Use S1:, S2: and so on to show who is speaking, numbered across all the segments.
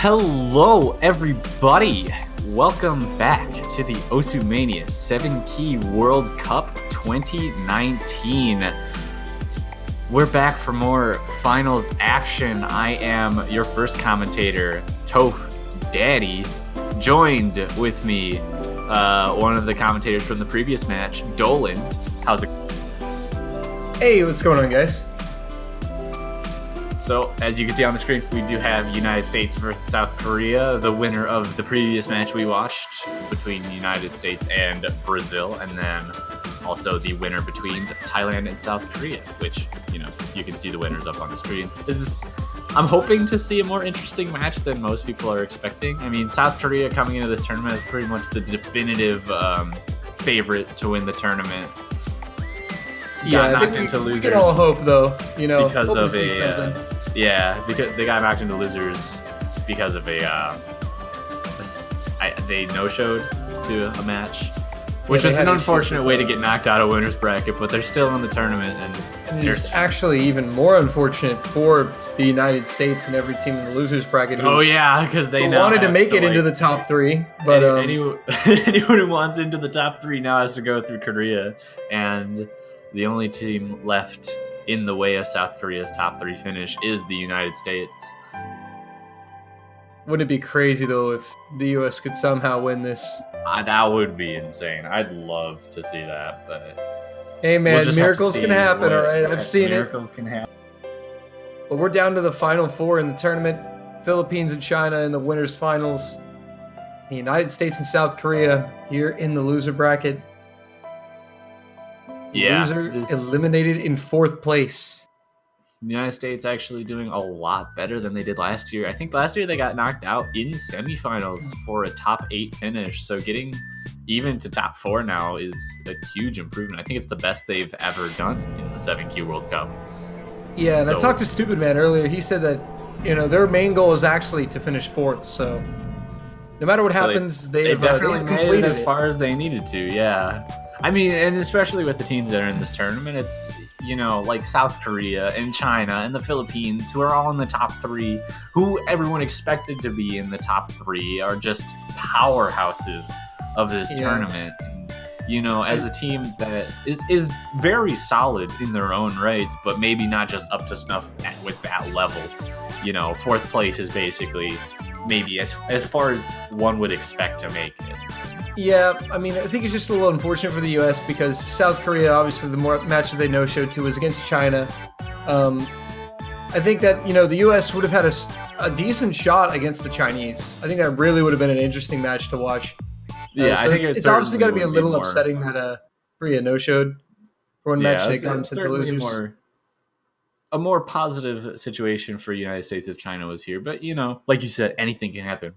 S1: Hello, everybody. Welcome back to the Mania 7-Key World Cup 2019. We're back for more finals action. I am your first commentator, Toph Daddy. Joined with me, one of the commentators from the previous match, Dolan. How's it?
S2: Hey, what's going on, guys?
S1: So, as you can see on the screen, we do have United States versus South Korea, the winner of the previous match we watched between the United States and Brazil, and then also the winner between Thailand and South Korea, which, you can see the winners up on the screen. I'm hoping to see a more interesting match than most people are expecting. I mean, South Korea coming into this tournament is pretty much the definitive favorite to win the tournament.
S2: Yeah, I think we can all hope, though,
S1: because of because they got knocked into losers because of they no-showed to a match, which is an unfortunate way to get knocked out of winner's bracket, but they're still in the tournament, and
S2: it's actually even more unfortunate for the United States and every team in the losers bracket.
S1: Because they
S2: wanted to make it into the top three, but
S1: anyone who wants into the top three now has to go through Korea, and the only team left in the way of South Korea's top three finish is the United States.
S2: Wouldn't it be crazy, though, if the U.S. could somehow win this?
S1: That would be insane. I'd love to see that, but...
S2: Hey, man, miracles can happen, all right? I've seen
S1: miracles can happen.
S2: But we're down to the final four in the tournament. Philippines and China in the winners' finals. The United States and South Korea here in the loser bracket. Loser eliminated in fourth place.
S1: The United States actually doing a lot better than they did last year. I think last year they got knocked out in semifinals for a top 8 finish. So getting even to top 4 now is a huge improvement. I think it's the best they've ever done in the 7-Key World Cup.
S2: Yeah, and I talked to Stupid Man earlier. He said that, their main goal is actually to finish 4th. So no matter what happens, they've
S1: definitely
S2: completed
S1: made it as far as they needed to. Yeah. I mean, and especially with the teams that are in this tournament, it's, like South Korea and China and the Philippines, who are all in the top 3, who everyone expected to be in the top 3, are just powerhouses of this tournament. And, as a team that is very solid in their own rights, but maybe not just up to snuff with that level. 4th place is basically maybe as far as one would expect to make it.
S2: Yeah, I mean, I think it's just a little unfortunate for the U.S. because South Korea, obviously, the match that they no-showed to was against China. I think that, the U.S. would have had a decent shot against the Chinese. I think that really would have been an interesting match to watch.
S1: Yeah,
S2: so
S1: I think
S2: it's obviously going to be a little upsetting that Korea no-showed for one match they got into losers.
S1: A more positive situation for the United States if China was here. But, like you said, anything can happen.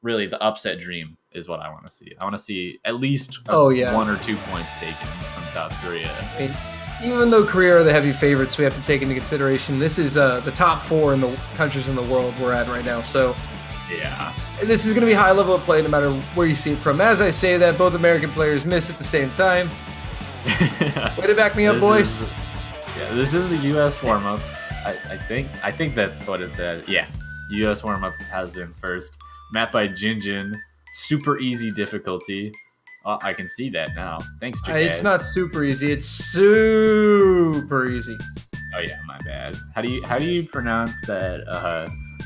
S1: Really, the upset dream is what I want to see. I want to see at least 1 or 2 points taken from South Korea.
S2: I mean, even though Korea are the heavy favorites, we have to take into consideration this is the top 4 in the countries in the world we're at right now. So,
S1: yeah,
S2: this is going to be high level of play no matter where you see it from. As I say that, both American players miss at the same time. Way to back me up, boys.
S1: This is the U.S. warm-up. I think that's what it said. Yeah, U.S. warm-up has been first. Map by Jinjin. Super easy difficulty. Oh, I can see that now. Thanks, Jacaz.
S2: It's not super easy. It's super easy.
S1: Oh yeah, my bad. How do you pronounce that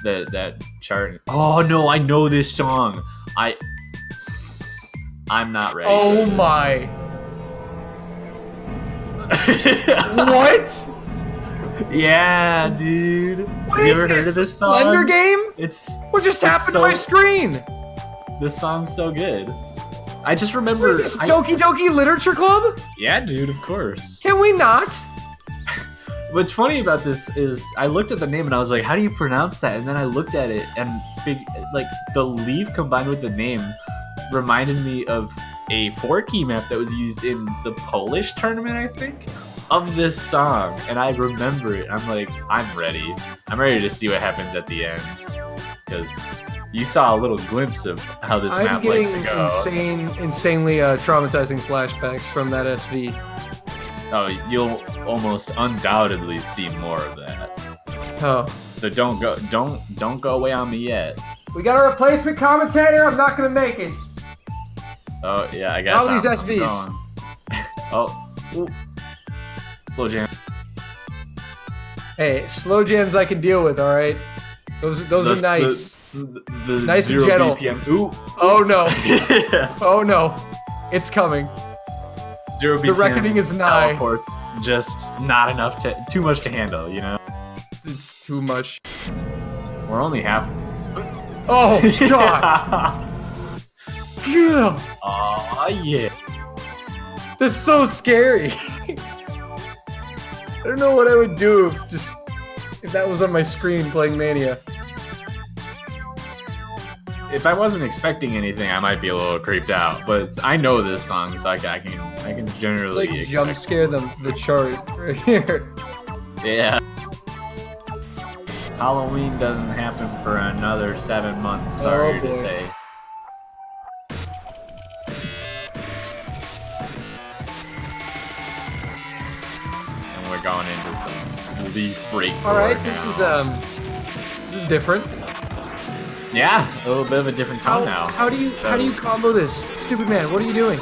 S1: that chart? Oh no, I know this song. I'm not ready.
S2: Oh my. What?
S1: Yeah, dude.
S2: What
S1: Have you ever
S2: is
S1: heard of this song?
S2: Slender Game? What just happened to my screen?
S1: This song's so good. I just remember.
S2: What is this, Doki Doki Literature Club?
S1: Yeah, dude, of course.
S2: Can we not?
S1: What's funny about this is I looked at the name and I was like, how do you pronounce that? And then I looked at it and the leaf combined with the name reminded me of a 4-key map that was used in the Polish tournament, I think, of this song. And I remember it. I'm like, I'm ready. I'm ready to see what happens at the end. Because you saw a little glimpse of how this map likes to go.
S2: I'm getting insanely traumatizing flashbacks from that SV.
S1: Oh, you'll almost undoubtedly see more of that.
S2: Oh,
S1: So don't go away on me yet.
S2: We got a replacement commentator. I'm not gonna make it.
S1: Oh yeah, I guess.
S2: All these SVs.
S1: Oh, ooh. Slow jam.
S2: Hey, slow jams I can deal with. All right, those are nice.
S1: The
S2: Nice and
S1: 0
S2: gentle.
S1: BPM. Ooh.
S2: Oh no.
S1: Yeah.
S2: Oh no. It's coming.
S1: 0 BPM.
S2: The reckoning is nigh.
S1: Teleports just not enough too much to handle, you know?
S2: It's too much.
S1: We're only half.
S2: Oh god. Yeah.
S1: Oh yeah.
S2: This is so scary. I don't know what I would do if that was on my screen playing Mania.
S1: If I wasn't expecting anything, I might be a little creeped out. But I know this song, so I can generally
S2: It's like jump scare the chart right here.
S1: Yeah. Halloween doesn't happen for another 7 months. Sorry to say. And we're going into some leaf break.
S2: All right,
S1: now.
S2: this is different.
S1: Yeah, a little bit of a different tone now.
S2: How do you combo this? Stupid man, what are you doing?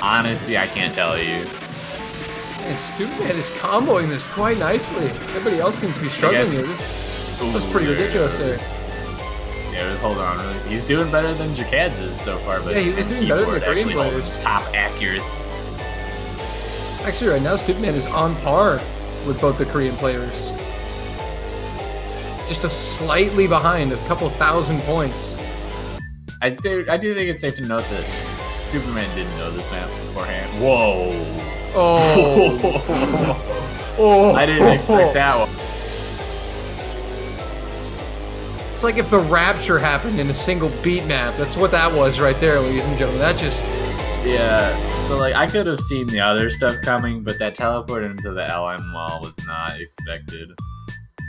S1: Honestly, I can't tell you.
S2: Man, Stupid man is comboing this quite nicely. Everybody else seems to be struggling here. This was pretty ridiculous there.
S1: Yeah, just hold on. Really. He's doing better than Jacad's is so far, but
S2: yeah, he was doing better than the Korean players.
S1: Top accuracy.
S2: Actually, right now, Stupid man is on par with both the Korean players. Just a slightly behind, a couple thousand points.
S1: I do think it's safe to note that Superman didn't know this map beforehand. Whoa!
S2: Oh! Oh!
S1: I didn't expect that one.
S2: It's like if the Rapture happened in a single beat map. That's what that was right there, ladies and gentlemen. That just...
S1: Yeah, so like I could have seen the other stuff coming, but that teleport into the LM wall was not expected.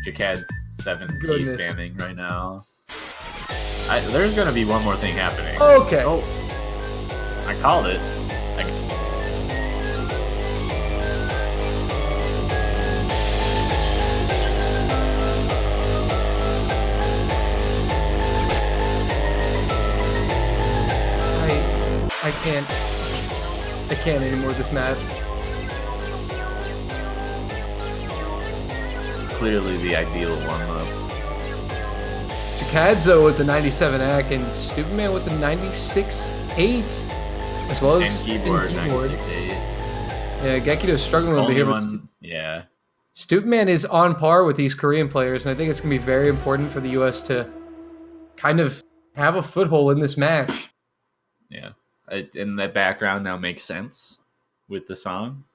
S1: Jacad's 7 key spamming right now. There's gonna be one more thing happening.
S2: Okay.
S1: Oh, I called it.
S2: I can't anymore this map.
S1: Clearly the ideal warm-up.
S2: Jakadzo with the 97 AC and Stupid Man with the 96.8, as well as
S1: and keyboard. 96.8.
S2: Yeah, Gekido's struggling a little bit here, but
S1: yeah.
S2: Stupid Man is on par with these Korean players, and I think it's gonna be very important for the US to kind of have a foothold in this match.
S1: Yeah, and that background now makes sense with the song.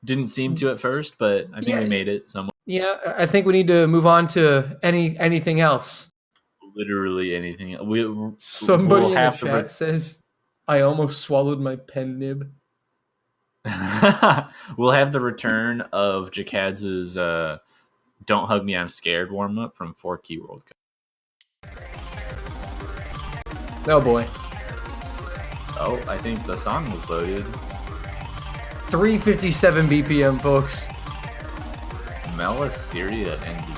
S1: Didn't seem to at first, but I think we made it somewhat.
S2: Yeah, I think we need to move on to anything else.
S1: Literally anything.
S2: Somebody in the chat says, "I almost swallowed my pen nib."
S1: We'll have the return of Jacad's "Don't Hug Me, I'm Scared" warm up from 4 Key World Cup.
S2: Oh boy.
S1: Oh, I think the song was loaded.
S2: 357 BPM, folks.
S1: Mela Syria and Disease.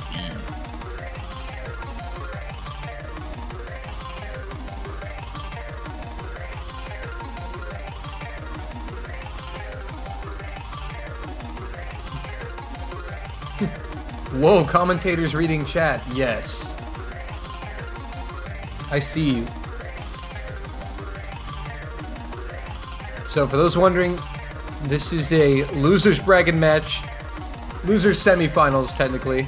S2: Whoa, commentators reading chat. Yes. I see you. So for those wondering, this is a loser's bracket match. Losers semifinals, technically.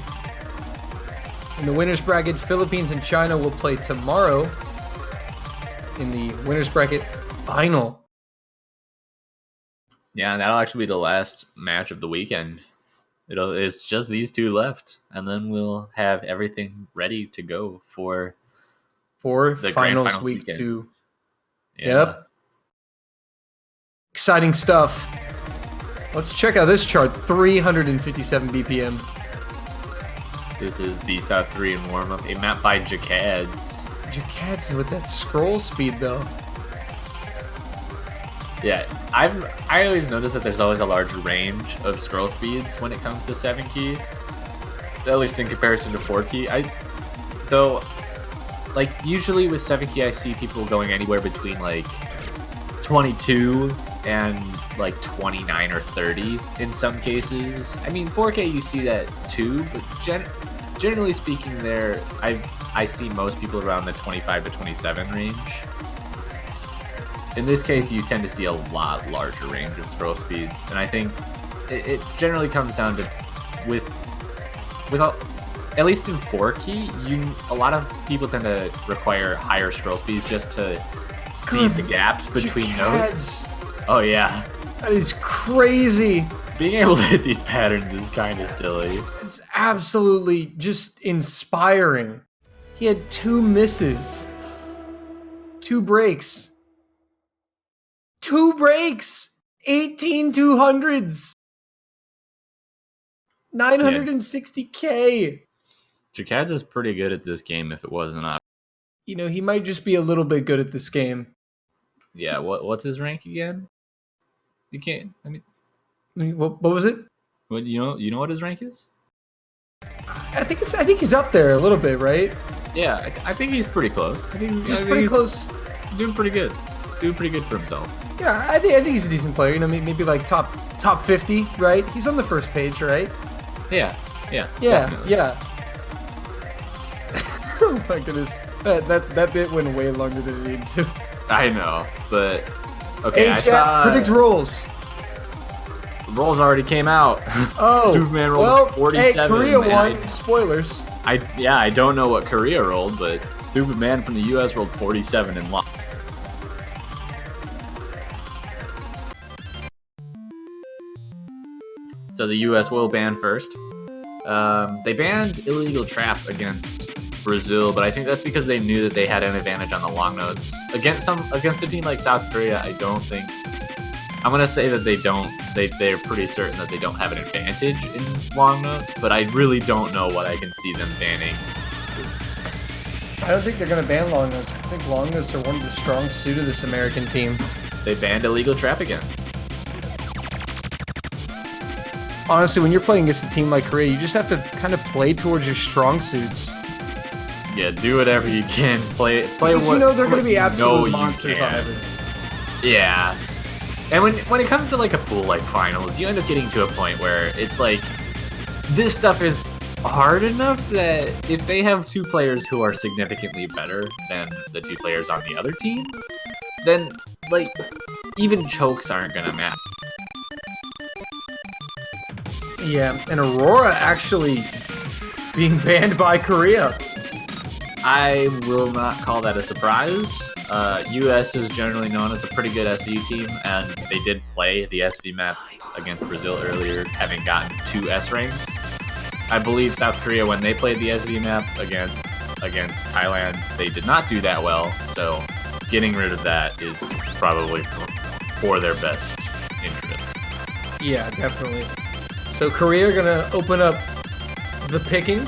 S2: In the winner's bracket, Philippines and China will play tomorrow in the winner's bracket final.
S1: Yeah, that'll actually be the last match of the weekend. It's just these two left, and then we'll have everything ready to go for the
S2: finals week
S1: weekend.
S2: 2.
S1: Yeah.
S2: Yep. Exciting stuff. Let's check out this chart. 357 BPM.
S1: This is the South Korean warm-up, a map by Jacad's.
S2: Jacad's with that scroll speed, though.
S1: Yeah, I always notice that there's always a larger range of scroll speeds when it comes to 7 key, at least in comparison to 4 key. Though, like usually with 7 key, I see people going anywhere between like 22 and like 29 or 30 in some cases. I mean, 4K you see that too, but generally speaking, there I see most people around the 25 to 27 range. In this case, you tend to see a lot larger range of scroll speeds, and I think it generally comes down to at least in 4 key, a lot of people tend to require higher scroll speeds just to see the gaps between notes. Oh yeah,
S2: that is crazy.
S1: Being able to hit these patterns is kind of silly.
S2: It's absolutely just inspiring. He had 2 misses, 2 breaks. 2 breaks! 18 200s! 960k!
S1: Jakad's is pretty good at this game if it wasn't up.
S2: You know, he might just be a little bit good at this game.
S1: Yeah, what's his rank again? You can't, I mean...
S2: What was it?
S1: What, you know what his rank is?
S2: I think he's up there a little bit, right?
S1: Yeah, I think he's pretty close. I think
S2: pretty close.
S1: Doing pretty good. Doing pretty good for himself.
S2: Yeah, I think he's a decent player. You know, maybe like top 50, right? He's on the first page, right?
S1: Yeah.
S2: Definitely. Yeah. Oh my goodness, that bit went way longer than it needed to.
S1: I know, but okay.
S2: Hey, chat, predict rolls.
S1: Rolls already came out.
S2: Oh,
S1: Stupid Man rolled 47.
S2: Hey, Korea won. Spoilers.
S1: I don't know what Korea rolled, but Stupid Man from the U.S. rolled 47 and lost. So the U.S. will ban first. They banned illegal trap against Brazil, but I think that's because they knew that they had an advantage on the long notes. Against a team like South Korea, I don't think. I'm gonna say that they don't. They're pretty certain that they don't have an advantage in long notes, but I really don't know what I can see them banning.
S2: I don't think they're gonna ban long notes. I think long notes are one of the strong suit of this American team.
S1: They banned illegal trap again.
S2: Honestly, when you're playing against a team like Korea, you just have to kind of play towards your strong suits.
S1: Yeah, do whatever you can. Play
S2: because
S1: what
S2: you know they're going to be absolute
S1: you
S2: monsters on everything.
S1: Yeah. And when it comes to like a pool like finals, you end up getting to a point where it's like this stuff is hard enough that if they have 2 players who are significantly better than the 2 players on the other team, then like even chokes aren't going to matter.
S2: Yeah, and Aurora actually being banned by Korea.
S1: I will not call that a surprise. US is generally known as a pretty good SV team, and they did play the SV map against Brazil earlier, having gotten 2 S ranks. I believe South Korea, when they played the SV map against Thailand, they did not do that well, so getting rid of that is probably for their best interest.
S2: Yeah, definitely. So Korea are going to open up the picking.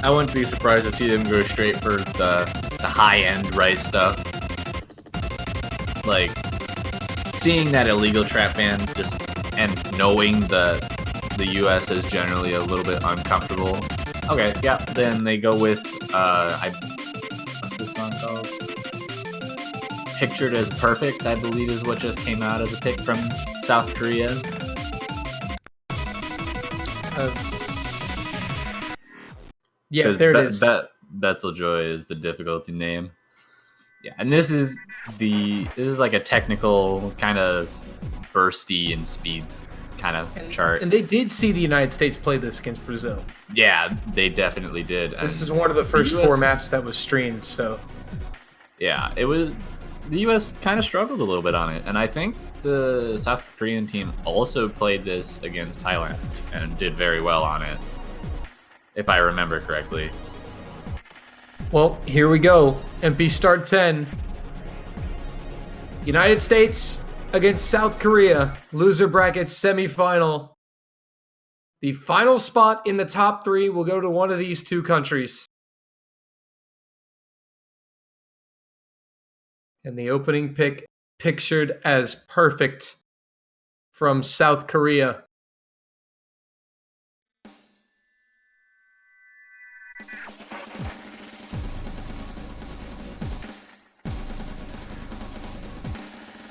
S1: I wouldn't be surprised to see them go straight for the high-end rice stuff. Like, seeing that illegal trap ban and knowing the US is generally a little bit uncomfortable. Okay, yeah, then they go with, what's this song called? Pictured as Perfect, I believe is what just came out as a pick from South Korea.
S2: Yeah, there it is.
S1: Betzeljoy is the difficulty name. Yeah, and this is like a technical kind of bursty and speed kind of chart.
S2: And they did see the United States play this against Brazil.
S1: Yeah, they definitely did.
S2: This is one of the first 4 maps that was streamed, so.
S1: Yeah, the US kind of struggled a little bit on it, and I think the South Korean team also played this against Thailand and did very well on it, if I remember correctly.
S2: Well, here we go. MP start 10. United States against South Korea. Loser bracket semifinal. The final spot in the top 3 will go to one of these 2 countries. And the opening pick pictured as perfect from South Korea.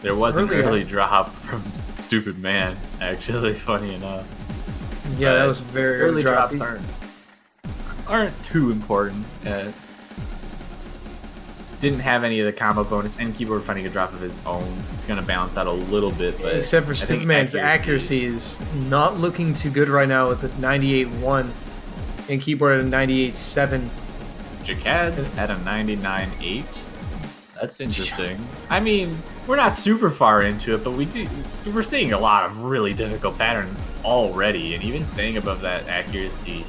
S1: There was an early drop from Stupid Man, actually, funny enough.
S2: Yeah, that was very
S1: early drops aren't too important. Didn't have any of the combo bonus, and keyboard finding a drop of his own. Gonna balance out a little bit, but
S2: except for Stupid Man's accuracy is not looking too good right now with the 98.1 and keyboard at a 98.7.
S1: Jacad's at a 99.8. That's interesting. I mean, we're not super far into it, but we're seeing a lot of really difficult patterns already, and even staying above that accuracy.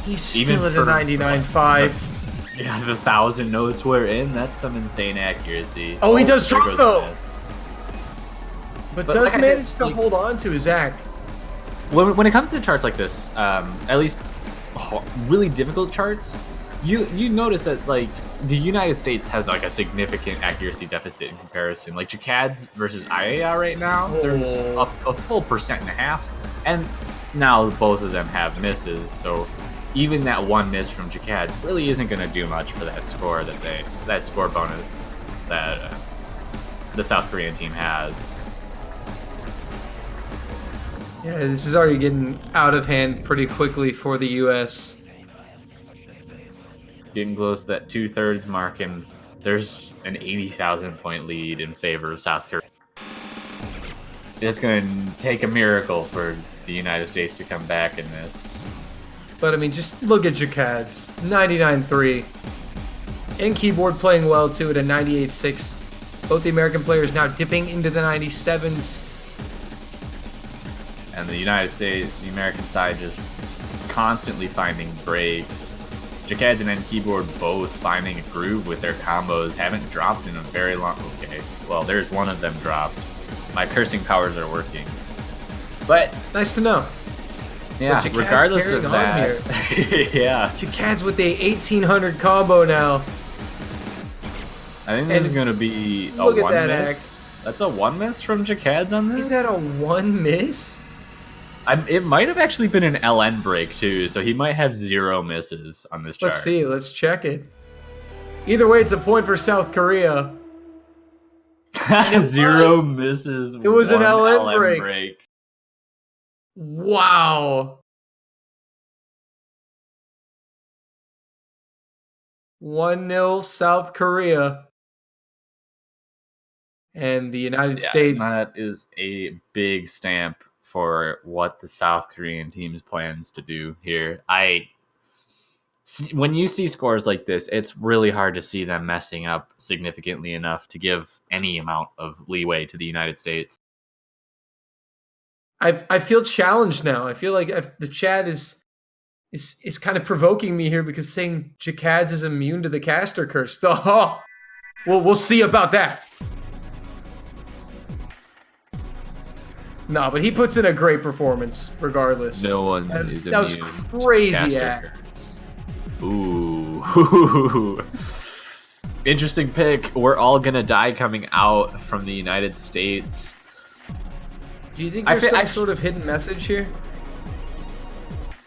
S2: He's still at a 99.5.
S1: Yeah, the 1,000 notes we're in, that's some insane accuracy.
S2: Oh, he does drop though! But does
S1: like
S2: manage to hold on to his act.
S1: When it comes to charts like this, at least really difficult charts, you notice that like the United States has like a significant accuracy deficit in comparison. Like Jacad's versus IAR right now, there's a full 1.5%, and now both of them have misses. So even that one miss from Jacad really isn't going to do much for that score that score bonus that the South Korean team has.
S2: Yeah, this is already getting out of hand pretty quickly for the U.S.
S1: Getting close to that 2/3 mark, and there's an 80,000 point lead in favor of South Korea. It's going to take a miracle for the United States to come back in this.
S2: But I mean, just look at Jacad's 99.3, and keyboard playing well too at a 98.6. Both the American players now dipping into the 97s.
S1: And the United States, the American side, just constantly finding breaks. Jacad's and keyboard both finding a groove with their combos. Haven't dropped in a very long. Okay, well, there's one of them dropped. My cursing powers are working. But
S2: nice to know.
S1: Yeah, regardless of that. Yeah.
S2: Jacad's with the 1800 combo now.
S1: I think this is going to be a one miss. That's a one miss from Jacad's on this?
S2: Is that a one miss?
S1: It might have actually been an LN break too, so he might have 0 misses on this chart.
S2: Let's see, let's check it. Either way, it's a point for South Korea.
S1: 0 misses.
S2: It was an LN break. Wow. 1-0 South Korea. And the United States.
S1: That is a big stamp for what the South Korean team's plans to do here. When you see scores like this, it's really hard to see them messing up significantly enough to give any amount of leeway to the United States.
S2: I feel challenged now. I feel like the chat is kind of provoking me here because saying Jacad's is immune to the caster curse. Oh, well, we'll see about that. No, but he puts in a great performance regardless.
S1: No one is immune.
S2: That was crazy.
S1: Ooh. Interesting pick. We're all gonna die coming out from the United States.
S2: Do you think there's some sort of hidden message here?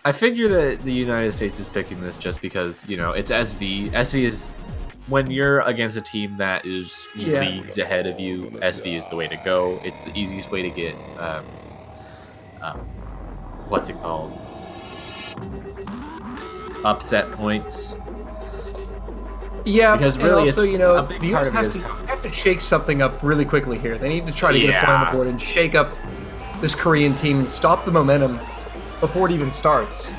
S1: I figure that the United States is picking this just because, it's SV. SV is, when you're against a team that is leagues ahead of you, SV is the way to go. It's the easiest way to get, what's it called? Upset points.
S2: Yeah,
S1: because
S2: and
S1: really
S2: also, the US have to shake something up really quickly here. They need to try to get a point on the board and shake up this Korean team and stop the momentum before it even starts.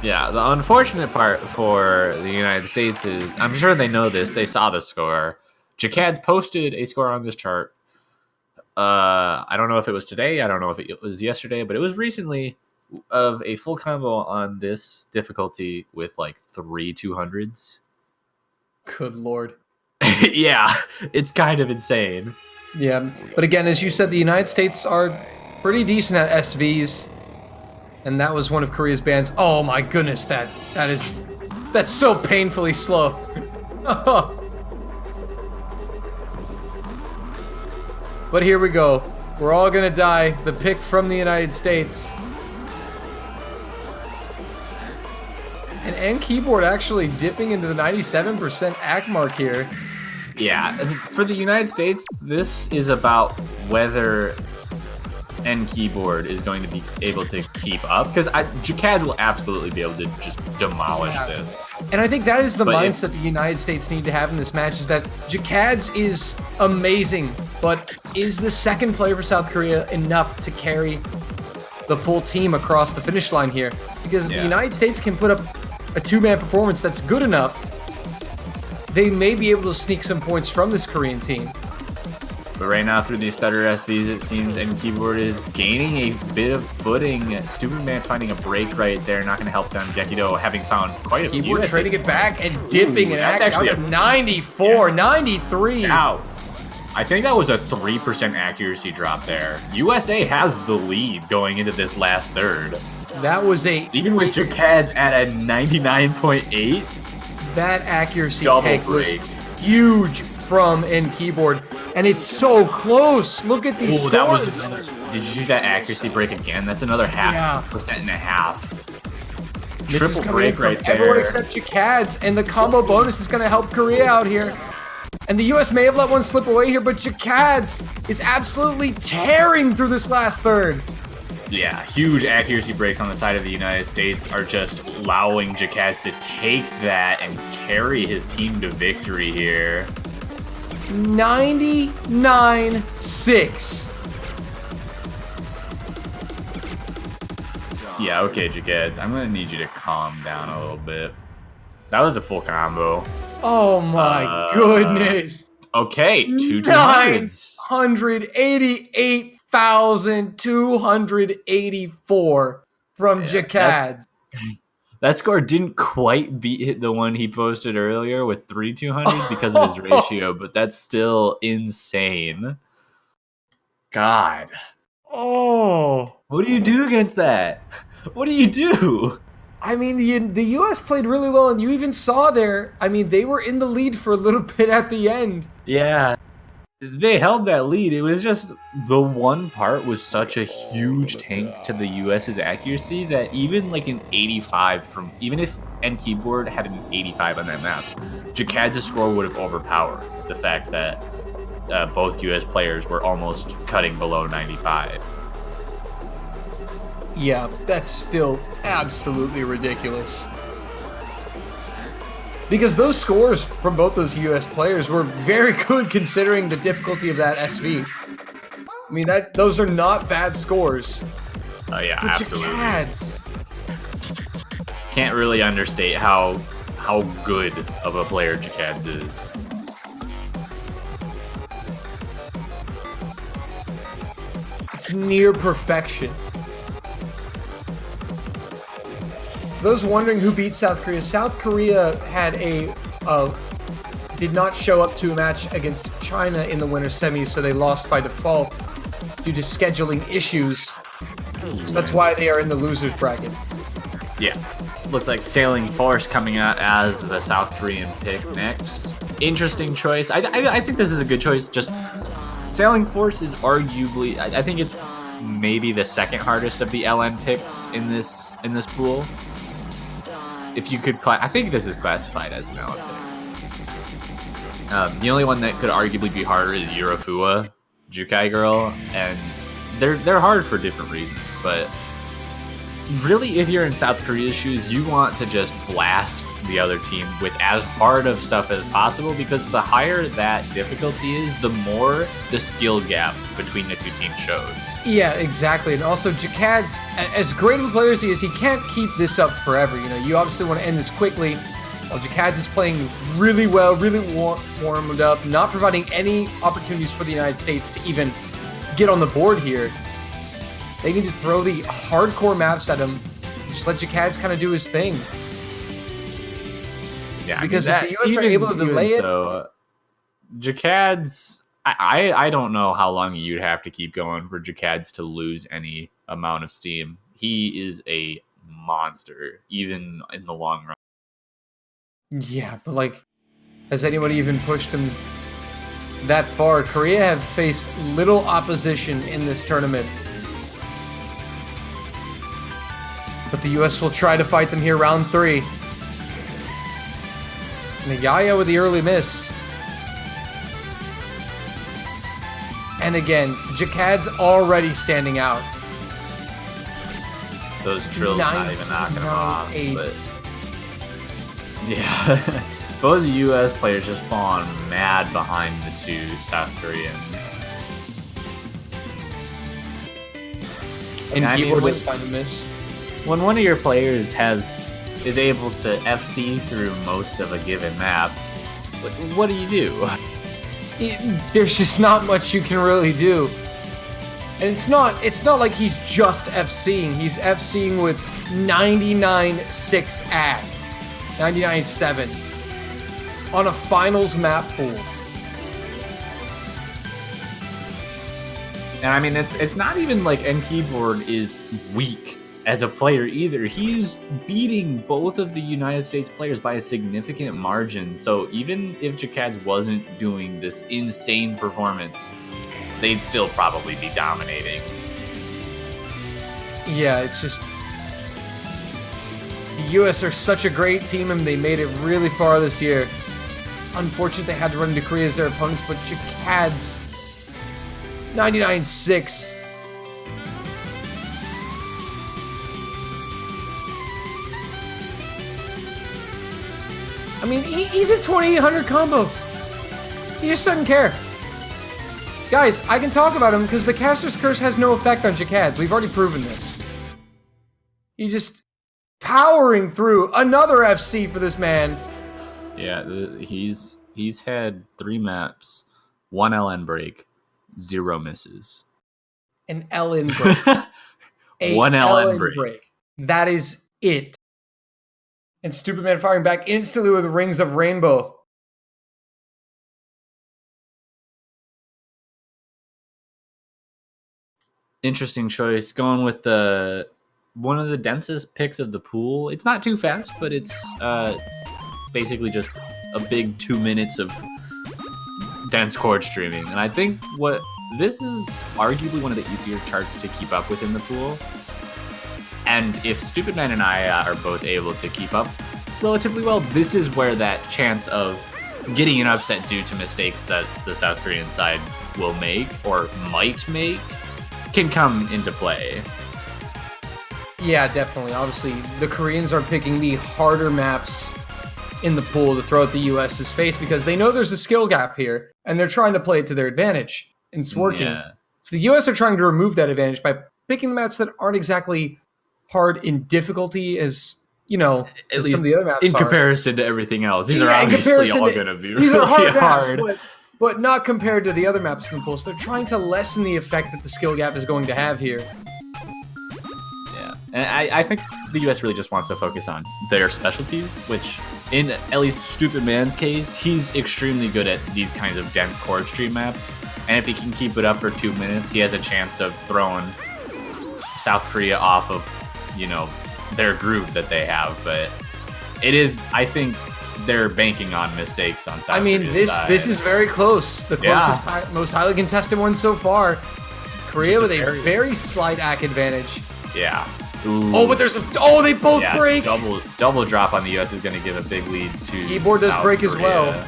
S1: Yeah, the unfortunate part for the United States is, I'm sure they know this, they saw the score. Jacad's posted a score on this chart. I don't know if it was today, I don't know if it was yesterday, but it was recently, of a full combo on this difficulty with like 3 200s.
S2: Good lord.
S1: Yeah, it's kind of insane.
S2: Yeah, but again, as you said, the United States are pretty decent at SVs, and that was one of Korea's bans. Oh my goodness, that's so painfully slow. But here we go. We're all gonna die. The pick from the United States. And N keyboard actually dipping into the 97% AC mark here.
S1: Yeah, for the United States, this is about whether N keyboard is going to be able to keep up, because Jacad will absolutely be able to just demolish this.
S2: And I think that is the mindset the United States need to have in this match, is that Jacad's is amazing, but is the second player for South Korea enough to carry the full team across the finish line here? Because if the United States can put up a two-man performance that's good enough, they may be able to sneak some points from this Korean team.
S1: But right now, through these stutter SVs, it seems N keyboard is gaining a bit of footing. Stupid Man finding a break right there, not going to help them. Gekido having found quite a few.
S2: Keyboard trading it back and dipping it. That's actually a 94, 93.
S1: Wow. I think that was a 3% accuracy drop there. USA has the lead going into this last third.
S2: That was even
S1: with Jacad's at a 99.8.
S2: That accuracy take was huge from N keyboard, and it's so close. Look at these scores.
S1: Did you see that accuracy break again? That's another percent and a half. Triple break right there.
S2: Everyone except Jacad's, and the combo bonus is going to help Korea out here. And the US may have let one slip away here, but Jacad's is absolutely tearing through this last third.
S1: Yeah, huge accuracy breaks on the side of the United States are just allowing Jacad's to take that and carry his team to victory here.
S2: 99-6.
S1: Yeah, okay, Jacad's. I'm going to need you to calm down a little bit. That was a full combo.
S2: Oh my goodness.
S1: Okay,
S2: 988,284 from Jacad.
S1: That score didn't quite beat the one he posted earlier with 3,200 because of his ratio, but that's still insane. God.
S2: Oh.
S1: What do you do against that? What do you do?
S2: I mean, the U.S. played really well, and you even saw there, I mean, they were in the lead for a little bit at the end.
S1: Yeah. They held that lead. It was just the one part was such a huge tank to the US's accuracy that even like an 85 from, even if N keyboard had an 85 on that map, Jacad's score would have overpowered the fact that both US players were almost cutting below 95.
S2: Yeah, that's still absolutely ridiculous. Because those scores from both those US players were very good considering the difficulty of that SV. I mean, those are not bad scores.
S1: Oh yeah,
S2: but
S1: absolutely.
S2: Jacad's.
S1: Can't really understate how good of a player Jacad's is.
S2: It's near perfection. Those wondering who beat South Korea had did not show up to a match against China in the winter semis, so they lost by default due to scheduling issues. So that's why they are in the losers bracket.
S1: Yeah. Looks like Sailing Force coming out as the South Korean pick next. Interesting choice. I think this is a good choice. Just Sailing Force is arguably, I think it's maybe the second hardest of the LN picks in this pool. If you could, I think this is classified as an LN pick. The only one that could arguably be harder is Eurofua, Jukai Girl, and they're hard for different reasons. But really, if you're in South Korea's shoes, you want to just blast the other team with as hard of stuff as possible, because the higher that difficulty is, the more the skill gap between the two teams shows.
S2: Yeah, exactly. And also, Jacad's, as great of a player as he is, he can't keep this up forever. You know, you obviously want to end this quickly. While Jacad's is playing really well, really warmed up, not providing any opportunities for the United States to even get on the board here. They need to throw the hardcore maps at him. Just let Jacad's kind of do his thing.
S1: Yeah,
S2: because if the US are able to delay it...
S1: So, Jacad's... I don't know how long you'd have to keep going for Jacad's to lose any amount of steam. He is a monster, even in the long run.
S2: Yeah, but like, has anybody even pushed him that far. Korea have faced little opposition in this tournament. But the US will try to fight them here, round 3. Nagaya with the early miss. And again, Jakad's already standing out.
S1: Those trills not even knocking him off.
S2: 8.
S1: But yeah, both the U.S. players just falling mad behind the 2 South Koreans.
S2: And
S1: I mean,
S2: keyboard does find a miss.
S1: When one of your players is able to FC through most of a given map, what do you do?
S2: There's just not much you can really do. And it's not like he's just FCing. He's FCing with 99.6 ad. 99.7 on a finals map pool.
S1: And I mean, it's not even like N-Keyboard is weak as a player either. He's beating both of the United States players by a significant margin. So even if Jakad's wasn't doing this insane performance, they'd still probably be dominating.
S2: Yeah, it's just... The US are such a great team and they made it really far this year. Unfortunately, they had to run into Korea as their opponents, but Jakad's 99.6. I mean, he's a 2800 combo. He just doesn't care. Guys, I can talk about him because the Caster's Curse has no effect on Jakad's. We've already proven this. He's just powering through another FC for this man.
S1: Yeah, he's had 3 maps, 1 LN break, 0 misses.
S2: An LN break.
S1: 1 LN break.
S2: That is it. And Stupid Man firing back instantly with Rings of Rainbow.
S1: Interesting choice. Going with one of the densest picks of the pool. It's not too fast, but it's basically just a big 2 minutes of dense chord streaming. And I think this is arguably one of the easier charts to keep up with in the pool. And if Stupid Man and I are both able to keep up relatively well, this is where that chance of getting an upset due to mistakes that the South Korean side will make or might make can come into play.
S2: Yeah, definitely. Obviously, the Koreans are picking the harder maps in the pool to throw at the US's face because they know there's a skill gap here, and they're trying to play it to their advantage. And it's working. Yeah. So the US are trying to remove that advantage by picking the maps that aren't exactly hard in difficulty as, you know,
S1: at
S2: as
S1: least
S2: some of the other maps
S1: in comparison to everything else. These are
S2: in
S1: obviously all going to be
S2: these
S1: really
S2: are hard
S1: hard.
S2: maps, but not compared to the other maps in the pool. So they're trying to lessen the effect that the skill gap is going to have here.
S1: Yeah, and I think the US really just wants to focus on their specialties, which in at least Stupid Man's case, he's extremely good at these kinds of dense chord stream maps. And if he can keep it up for 2 minutes, he has a chance of throwing South Korea off of, you know, their groove that they have. But it is, I think, they're banking on mistakes on South Korea's side.
S2: This is very close. The closest, most highly contested one so far. Korea with a very slight AC advantage.
S1: Yeah.
S2: Ooh. Oh, but there's they both break.
S1: Double drop on the US is going to give a big lead to
S2: Keyboard does
S1: South
S2: break
S1: Korea.
S2: as well.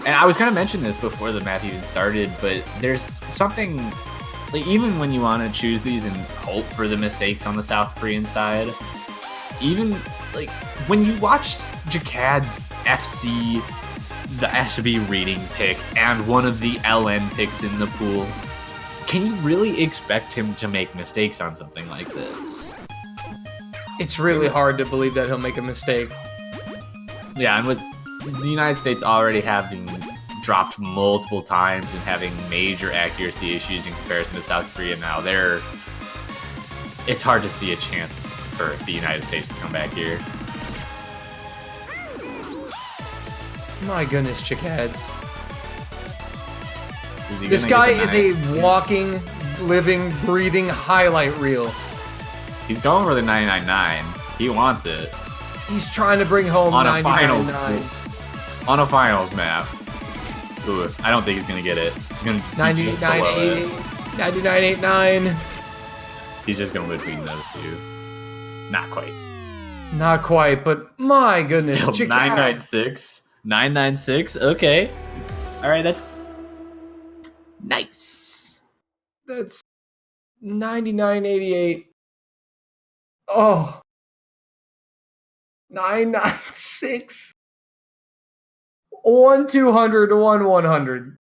S1: And I was going to mention this before the match even started, but there's something, like, even when you want to choose these and hope for the mistakes on the South Korean side, even like when you watched Jakad's FC, the SB reading pick, and one of the LN picks in the pool, can you really expect him to make mistakes on something like this?
S2: It's really hard to believe that he'll make a mistake.
S1: Yeah, and with the United States already having dropped multiple times and having major accuracy issues in comparison to South Korea now, it's hard to see a chance for the United States to come back here.
S2: My goodness, Chikads. This guy is a walking, living, breathing highlight reel.
S1: He's going for the 99.9. He wants it.
S2: He's trying to bring home
S1: on
S2: 99.9.
S1: On a finals map. Ooh, I don't think he's gonna get it. He's gonna
S2: 99.89.
S1: He's just going between those two. Not quite.
S2: Not quite, but my goodness.
S1: Still 996. 996. Okay. All right, that's nice.
S2: That's 99.88. Oh. 996. 1-200 to 1-100.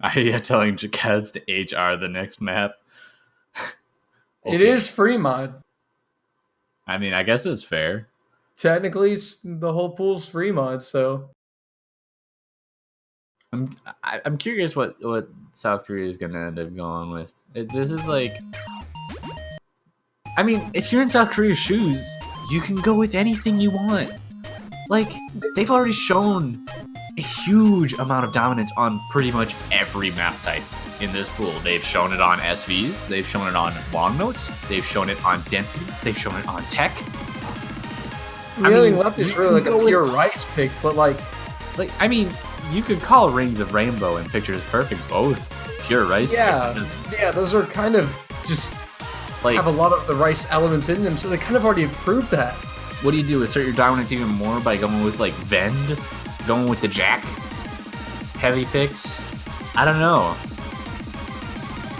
S1: I telling Jacads to HR the next map.
S2: Okay. It is free mod.
S1: I mean, I guess it's fair.
S2: Technically, the whole pool's free mod, so.
S1: I'm curious what South Korea is gonna end up going with. This is like, I mean, if you're in South Korea's shoes, you can go with anything you want. Like, they've already shown a huge amount of dominance on pretty much every map type in this pool. They've shown it on SVs, they've shown it on long notes, they've shown it on density, they've shown it on tech.
S2: The only thing left is really like a pure rice pick, but like
S1: I mean, you could call Rings of Rainbow and Pictures Perfect both pure rice.
S2: Yeah, yeah, those are kind of just like have a lot of the rice elements in them, so they kind of already proved that.
S1: What do you do? Assert your dominance even more by going with like Vend, going with the Jack, heavy picks. I don't know.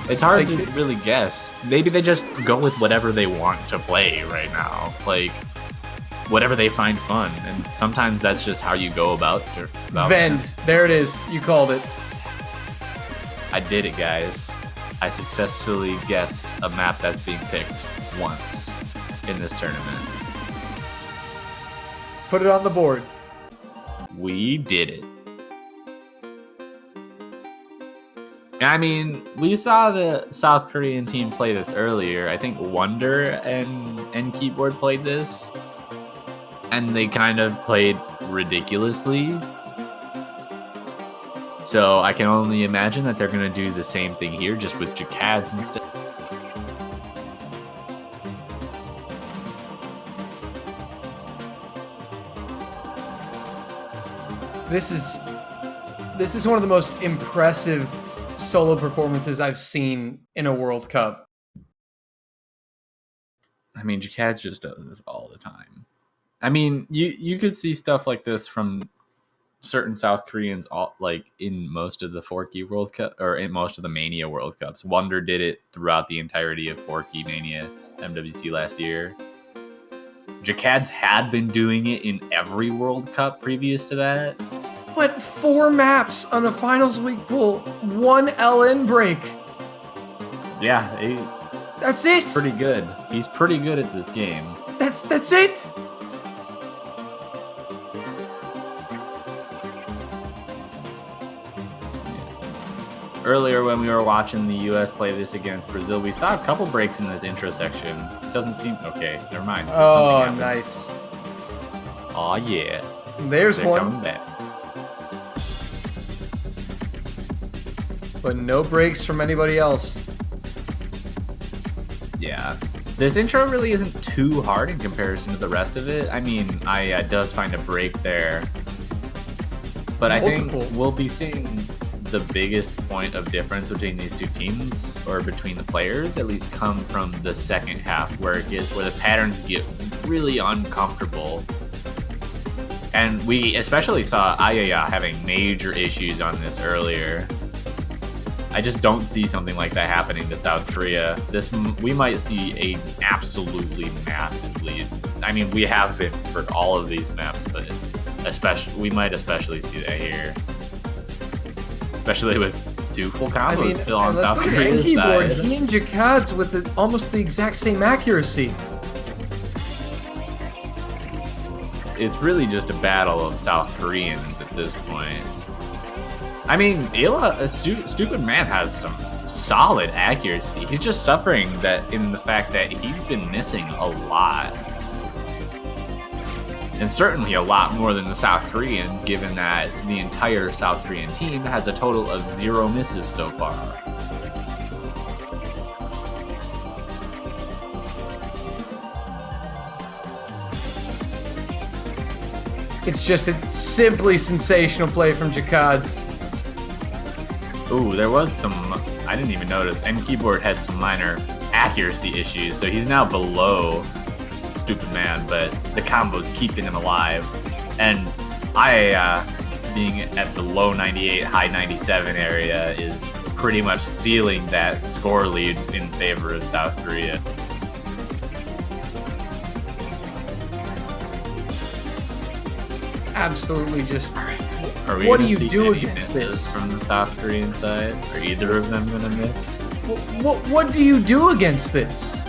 S1: It's hard to really guess. Maybe they just go with whatever they want to play right now, like whatever they find fun, and sometimes that's just how you go about
S2: Vend. There it is. You called it.
S1: I did it, guys. I successfully guessed a map that's being picked once in this tournament.
S2: Put it on the board.
S1: We did it. I mean, we saw the South Korean team play this earlier. I think Wonder and Keyboard played this, and they kind of played ridiculously. So I can only imagine that they're going to do the same thing here, just with Jacads instead.
S2: This is one of the most impressive solo performances I've seen in a World Cup.
S1: I mean, Jacads just does this all the time. I mean, you could see stuff like this from certain South Koreans, like in most of the Forky World Cup or in most of the Mania World Cups. Wonder did it throughout the entirety of Forky Mania MWC last year. Jacads had been doing it in every World Cup previous to that.
S2: But 4 maps on a finals week pool, 1 LN break.
S1: Yeah,
S2: that's it.
S1: Pretty good. He's pretty good at this game.
S2: That's it.
S1: Earlier when we were watching the U.S. play this against Brazil, we saw a couple breaks in this intro section. Doesn't seem... Okay, never mind.
S2: Oh, nice.
S1: Oh, yeah.
S2: They're one.
S1: Coming back.
S2: But no breaks from anybody else.
S1: Yeah. This intro really isn't too hard in comparison to the rest of it. I mean, I does find a break there. But I think we'll be seeing the biggest point of difference between these two teams, or between the players, at least come from the second half, where the patterns get really uncomfortable. And we especially saw Ayaya having major issues on this earlier. I just don't see something like that happening to South Korea. We might see a absolutely massive lead. I mean, we have been for all of these maps, but we might especially see that here. Especially with 2 full combos still on South Korea's side.
S2: He and Jacads with almost the exact same accuracy.
S1: It's really just a battle of South Koreans at this point. I mean, Ila, Stupid Man has some solid accuracy. He's just suffering in the fact that he's been missing a lot. And certainly a lot more than the South Koreans, given that the entire South Korean team has a total of 0 misses so far.
S2: It's just a simply sensational play from Jakad's.
S1: Ooh, there was some, I didn't even notice, and Keyboard had some minor accuracy issues, so he's now below Stupid Man, but the combo's keeping him alive. And being at the low 98, high 97 area is pretty much sealing that score lead in favor of South Korea.
S2: Absolutely just...
S1: Are we
S2: what do
S1: gonna
S2: you
S1: see
S2: do
S1: any
S2: against
S1: misses
S2: this?
S1: from the South Korean side? Are either of them gonna miss?
S2: What do you do against this?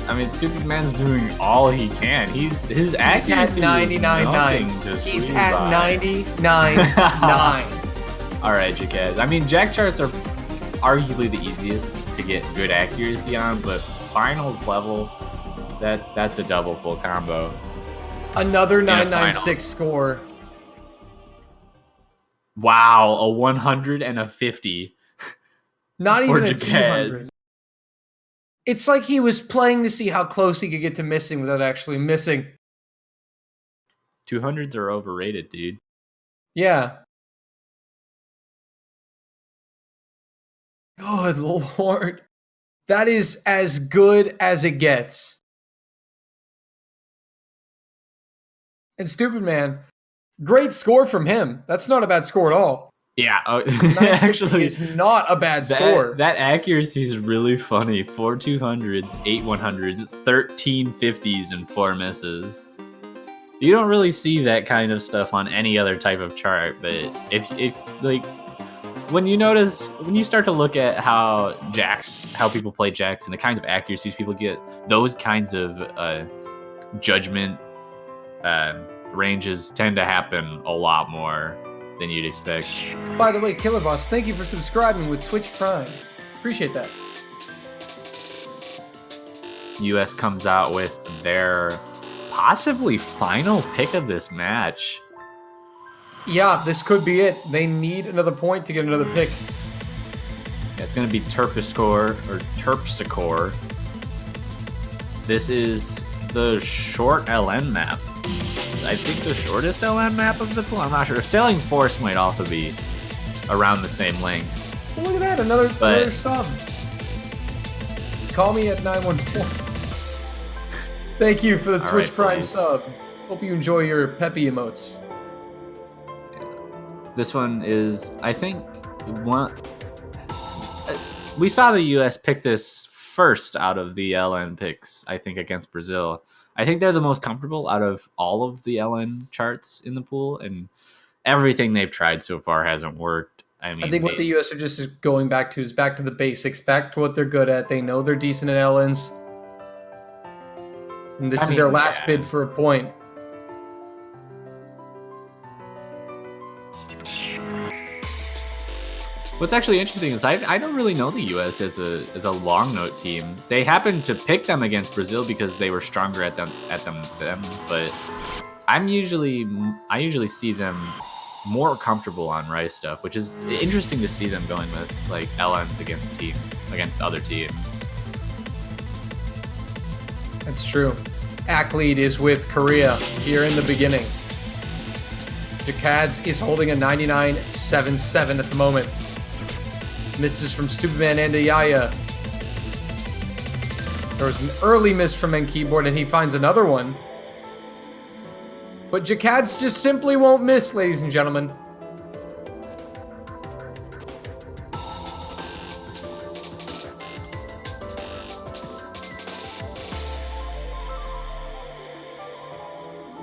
S1: I mean, Stupid Man's doing all he can. His accuracy
S2: at
S1: is
S2: 99.9. He's at 99.9.
S1: All right, Jakaz. I mean, Jack charts are arguably the easiest to get good accuracy on, but finals level, that's a double full combo.
S2: Another 996 score.
S1: Wow, a 100 and a 50.
S2: Not
S1: for
S2: even a
S1: Jakaz.
S2: 200. It's like he was playing to see how close he could get to missing without actually missing.
S1: 200s are overrated, dude.
S2: Yeah. Good lord. That is as good as it gets. And Stupid Man, great score from him. That's not a bad score at all.
S1: Yeah,
S2: Actually, is not a bad score.
S1: That accuracy is really funny. 4 200s, 8 100s, 13 50s, and 4 misses. You don't really see that kind of stuff on any other type of chart, but if like when you start to look at how people play jacks and the kinds of accuracies people get, those kinds of judgment ranges tend to happen a lot more than you'd expect.
S2: By the way, Killer Boss, thank you for subscribing with Twitch Prime. Appreciate that.
S1: US comes out with their possibly final pick of this match.
S2: Yeah, this could be it. They need another point to get another pick.
S1: Yeah, it's going to be Terpsichore or Terpsichore. This is the short LN map. I think the shortest LN map of the pool. I'm not sure. Sailing Force might also be around the same length.
S2: Well, look at that, another sub. Call me at 914. Thank you for the Twitch Prime sub. Hope you enjoy your peppy emotes.
S1: This one is, I think, one. We saw the US pick this first out of the LN picks, I think, against Brazil. I think they're the most comfortable out of all of the LN charts in the pool, and everything they've tried so far hasn't worked. I think
S2: what the US are just going back to is back to the basics, back to what they're good at. They know they're decent at LNs. And this is their last bid for a point.
S1: What's actually interesting is I don't really know the US as a long note team. They happened to pick them against Brazil because they were stronger at them, but I usually see them more comfortable on Rice stuff, which is interesting to see them going with like LNs against other teams.
S2: That's true. Act lead is with Korea here in the beginning. Jakad's is holding a 99.77 at the moment. Misses from Stupid Man and Ayaya. There was an early miss from Keyboard, and he finds another one. But Jakad's just simply won't miss, ladies and gentlemen.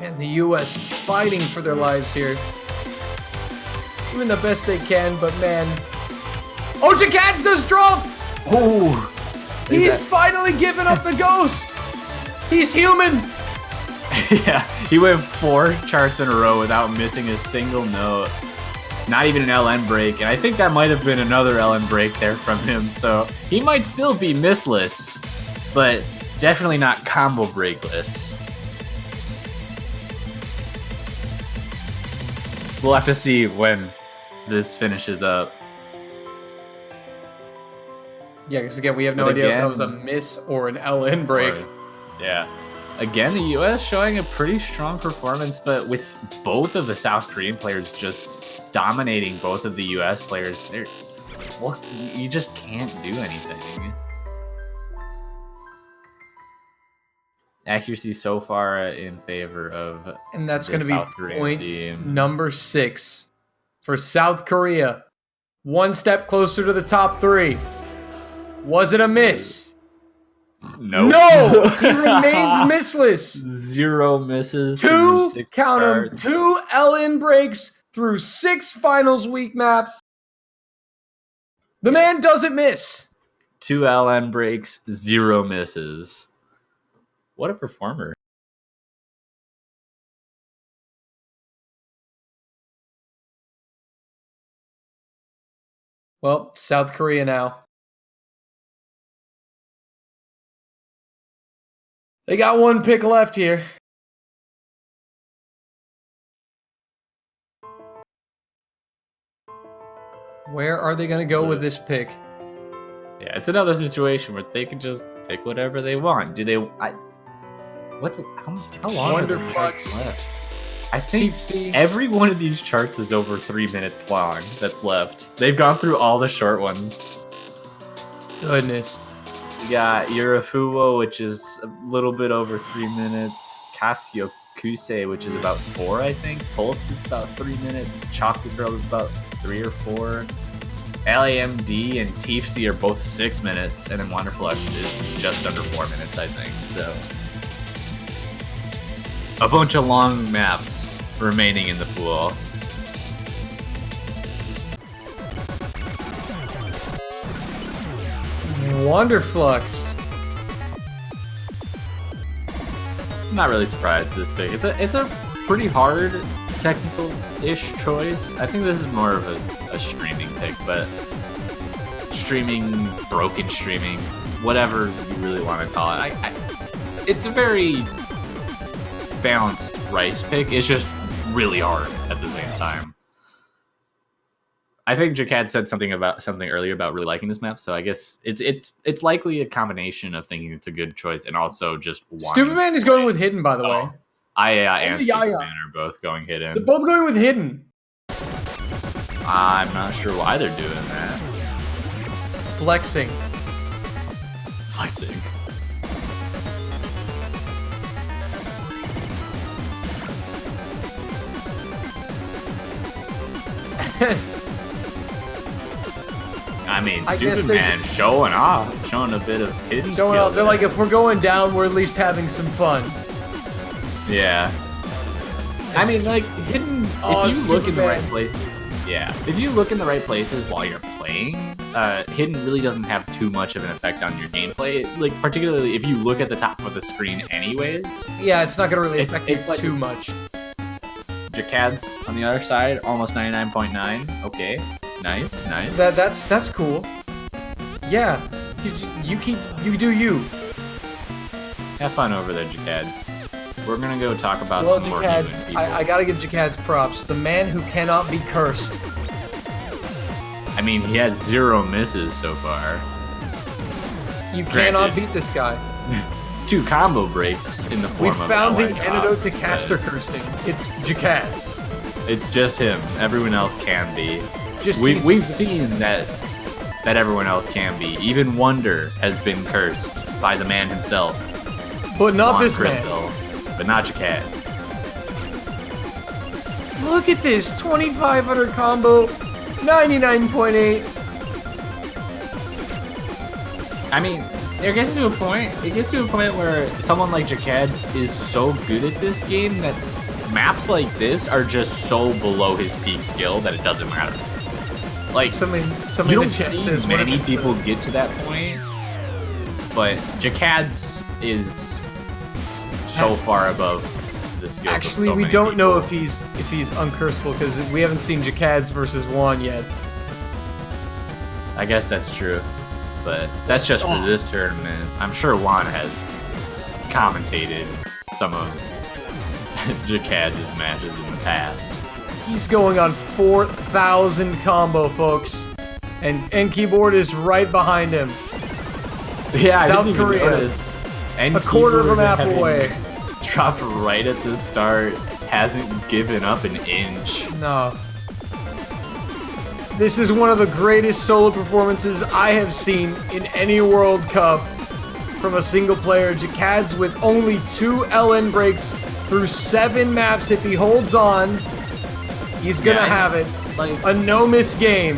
S2: Man, the US fighting for their lives here. Doing the best they can, but man... Oh, Jakad's does drop!
S1: Oh!
S2: He's finally given up the ghost! He's human!
S1: Yeah, he went 4 charts in a row without missing a single note. Not even an LN break, and I think that might have been another LN break there from him, so he might still be missless, but definitely not combo breakless. We'll have to see when this finishes up.
S2: Yeah, because again, we have no
S1: But
S2: idea if that
S1: again-
S2: was a miss or an LN break.
S1: Yeah. Again, the U.S. showing a pretty strong performance, but with both of the South Korean players just dominating both of the U.S. players, you just can't do anything. Accuracy so far in favor of
S2: And that's
S1: the
S2: going to be
S1: South Korean
S2: point
S1: team.
S2: number 6 for South Korea. One step closer to the top 3. Was it a miss?
S1: Nope.
S2: No! He remains missless.
S1: 0 misses.
S2: Two,
S1: through 6
S2: count them,
S1: starts.
S2: 2 LN breaks through 6 finals week maps. The man doesn't miss.
S1: 2 LN breaks, 0 misses. What a performer.
S2: Well, South Korea now. They got 1 pick left here. Where are they going to go with this pick?
S1: Yeah, it's another situation where they can just pick whatever they want. Do they? How long are the
S2: Wonderflux.
S1: charts left? I think
S2: TC.
S1: every one of these charts is over 3 minutes long. That's left. They've gone through all the short ones.
S2: Goodness.
S1: You got Urafuwo, which is a little bit over 3 minutes. Kase, which is about 4, I think. Pulse is about 3 minutes. Chocolate Girl is about 3 or 4. LAMD and TFC are both 6 minutes, and then Wonderflux is just under 4 minutes, I think. So, a bunch of long maps remaining in the pool.
S2: Wonderflux.
S1: I'm not really surprised this big. It's a pretty hard technical-ish choice. I think this is more of a streaming pick, but streaming, broken streaming, whatever you really want to call it. It's a very balanced rice pick. It's just really hard at the same time. I think Jacad said something earlier about really liking this map, so I guess it's likely a combination of thinking it's a good choice and also just wanting.
S2: Stupid Man is going with Hidden, by the way.
S1: Aya and Stupid
S2: Yaya.
S1: Man are both going hidden.
S2: They're both going with Hidden.
S1: I'm not sure why they're doing that.
S2: Flexing.
S1: Flexing. I mean,
S2: I guess
S1: Stupid
S2: they're
S1: Man
S2: just-
S1: showing off, showing a bit of hidden skill.
S2: They're like, if we're going down, we're at least having some fun.
S1: Yeah. I mean, like, hidden.
S2: Oh,
S1: if you look in the
S2: Stupid
S1: right
S2: Man.
S1: places, yeah. If you look in the right places while you're playing, hidden really doesn't have too much of an effect on your gameplay. Like, particularly if you look at the top of the screen, anyways.
S2: Yeah, it's not going to really
S1: It's-
S2: affect you
S1: it's like-
S2: too much.
S1: Jacad's on the other side, almost 99.9. Okay, nice.
S2: That's cool. Yeah, you do you.
S1: Have fun over there, Jacads. We're gonna go talk about
S2: Well,
S1: some more human
S2: Jacad's,
S1: people.
S2: I gotta give Jacad's props. The man who cannot be cursed.
S1: I mean, he has 0 misses so far.
S2: You
S1: Granted.
S2: cannot beat this guy.
S1: 2 combo breaks in the
S2: We
S1: form of
S2: found the
S1: LI
S2: antidote to
S1: drops,
S2: caster
S1: but
S2: cursing. It's Jacad's.
S1: It's just him. Everyone else can be.
S2: Just
S1: We've seen that everyone else can be. Even Wonder has been cursed by the man himself.
S2: but not
S1: Juan
S2: this
S1: Crystal, but not Jacad's.
S2: man. Look at this 2500 combo, 99.8.
S1: I mean, it gets to a point. It gets to a point where someone like Jacad's is so good at this game that maps like this are just so below his peak skill that it doesn't matter. Like,
S2: Somebody
S1: you
S2: in
S1: don't
S2: the chat
S1: see
S2: says, what if
S1: many
S2: it's
S1: people get to that point, but Jacad's is so far above the skills.
S2: Actually,
S1: of so
S2: we
S1: many
S2: don't know
S1: people.
S2: if he's uncursable because we haven't seen Jacad's versus Juan yet.
S1: I guess that's true, but that's just for this tournament. I'm sure Juan has commentated some of Jacad's matches in the past.
S2: He's going on 4,000 combo, folks, and Keyboard is right behind him.
S1: Yeah,
S2: South
S1: I didn't even
S2: Korea,
S1: notice. And
S2: a quarter of a
S1: keyboard
S2: map
S1: having
S2: away.
S1: Dropped right at the start. Hasn't given up an inch.
S2: No. This is one of the greatest solo performances I have seen in any World Cup from a single player. Jacad's with only 2 LN breaks through 7 maps. If he holds on, he's gonna have it.
S1: Like
S2: A no-miss game.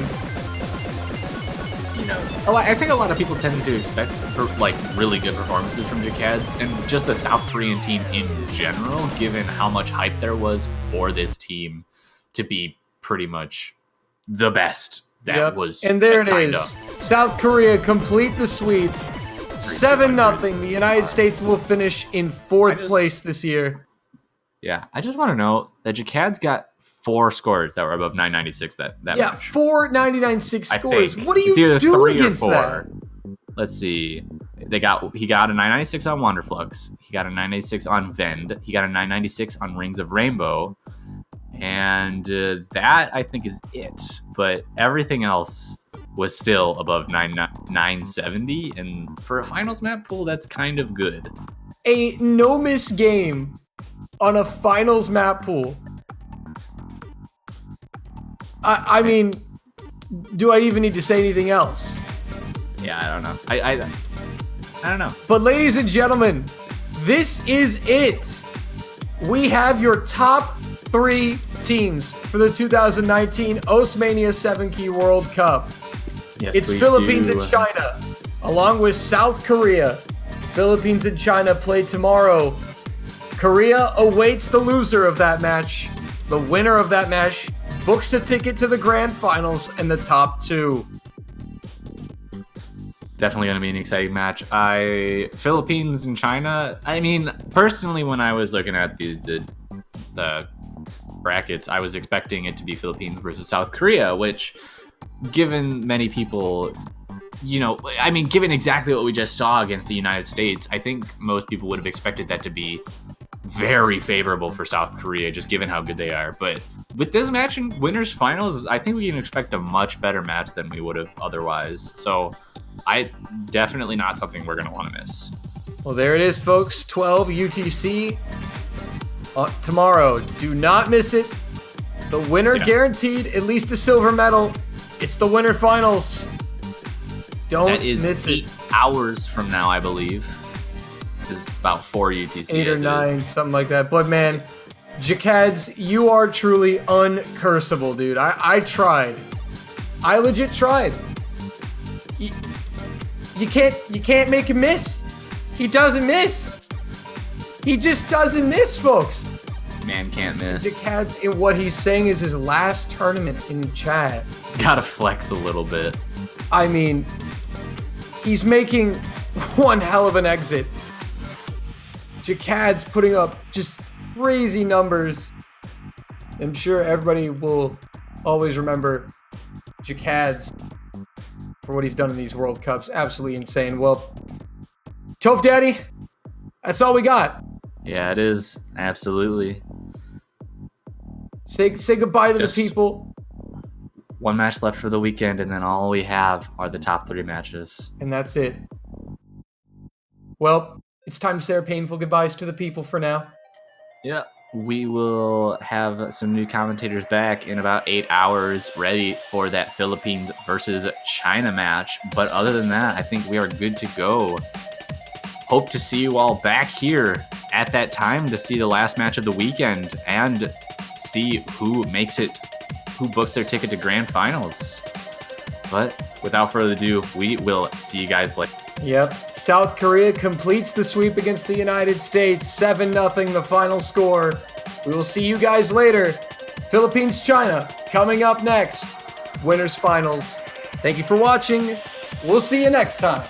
S1: you know, I think a lot of people tend to expect like really good performances from Jacad's and just the South Korean team in general, given how much hype there was for this team to be pretty much the best that was.
S2: And there it
S1: signed
S2: is.
S1: up.
S2: South Korea complete the sweep. 7-0. The United States will finish in 4th place this year.
S1: Yeah, I just want to know that Jacad's got 4 scores that were above 996 that match.
S2: 4 99.6 scores.
S1: think.
S2: What do
S1: It's
S2: you
S1: either
S2: do
S1: 3 or
S2: against
S1: 4.
S2: that?
S1: Let's see. He got a 996 on Wanderflux. He got a 996 on Vend. He got a 996 on Rings of Rainbow. And that, I think, is it. But everything else was still above 970. And for a finals map pool, that's kind of good.
S2: A no-miss game on a finals map pool. I mean, do I even need to say anything else?
S1: Yeah, I don't know. I don't know.
S2: But ladies and gentlemen, this is it. We have your top 3 teams for the 2019 Mania 7 Key World Cup.
S1: Yes,
S2: It's
S1: we
S2: Philippines
S1: do.
S2: and China, along with South Korea. Philippines and China play tomorrow. Korea awaits the loser of that match. The winner of that match books a ticket to the grand finals and the top 2.
S1: Definitely going to be an exciting match. Philippines and China. I mean, personally, when I was looking at the brackets, I was expecting it to be Philippines versus South Korea, which, given many people, given exactly what we just saw against the United States, I think most people would have expected that to be very favorable for South Korea, just given how good they are. But with this match in winners finals, I think we can expect a much better match than we would have otherwise. So definitely not something we're going to want to miss.
S2: Well, there it is, folks. 12 UTC tomorrow. Do not miss it. The winner guaranteed at least a silver medal. It's the winter finals. Don't miss it.
S1: 8 hours from now, I believe. It's about 4 UTC.
S2: 8 or 9, something like that. But man, Jacads, you are truly uncursable, dude. I tried. I legit tried. You can't make him miss. He doesn't miss. He just doesn't miss, folks.
S1: Man can't miss.
S2: Jacads, what he's saying is his last tournament in chat.
S1: Gotta flex a little bit.
S2: I mean, he's making one hell of an exit. Jacad's putting up just crazy numbers. I'm sure everybody will always remember Jacad's for what he's done in these World Cups. Absolutely insane. Well, Toph Daddy, that's all we got.
S1: Yeah, it is. Absolutely.
S2: Say goodbye to
S1: Just
S2: the people.
S1: One match left for the weekend, and then all we have are the top 3 matches.
S2: And that's it. Well, it's time to say our painful goodbyes to the people for now.
S1: Yeah, we will have some new commentators back in about 8 hours, ready for that Philippines versus China match. But other than that, I think we are good to go. Hope to see you all back here at that time to see the last match of the weekend and see who books their ticket to grand finals. But without further ado, we will see you guys later.
S2: Yep. South Korea completes the sweep against the United States. 7-0 the final score. We will see you guys later. Philippines, China coming up next. Winners finals. Thank you for watching. We'll see you next time.